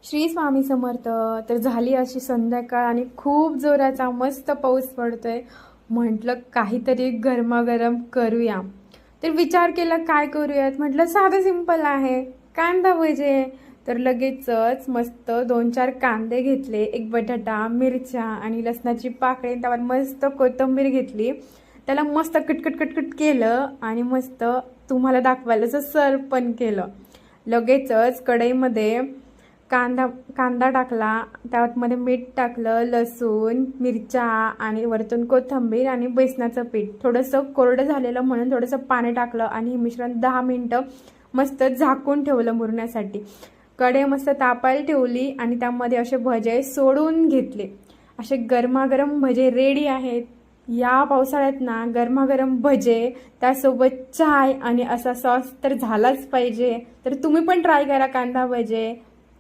श्री स्वामी समर्थ. तर झाली अशी संध्याकाळ आणि खूप जोराचा मस्त पाऊस पडतोय. म्हटलं काहीतरी गरमागरम करूया. तर विचार केला काय करूयात. म्हटलं साधं सिंपल आहे, कांदा भजे. तर लगेचच मस्त 2-4 कांदे घेतले, एक बटाटा, मिरच्या आणि लसणाची पाकळी, त्यावर मस्त कोथिंबीर घेतली. त्याला मस्त कटकट कटकट केलं आणि मस्त तुम्हाला दाखवायला सर्व पण केलं. लगेचच कढईमध्ये कांदा टाकला, त्यामध्ये मीठ टाकलं, लसूण, मिरच्या आणि वरतून कोथिंबीर आणि बेसनाचं पीठ. थोडंसं कोरडं झालेलं म्हणून थोडंसं पाणी टाकलं आणि हे मिश्रण 10 मिनटं मस्त झाकून ठेवलं मुरण्यासाठी. कढई मस्त तापायला ठेवली आणि त्यामध्ये असे भजे सोडून घेतले. असे गरमागरम भजे रेडी आहेत. या पावसाळ्यात ना गरमागरम भजे, त्यासोबत चाय आणि असा सॉस तर झालाच पाहिजे. तर तुम्ही पण ट्राय करा कांदा भजे.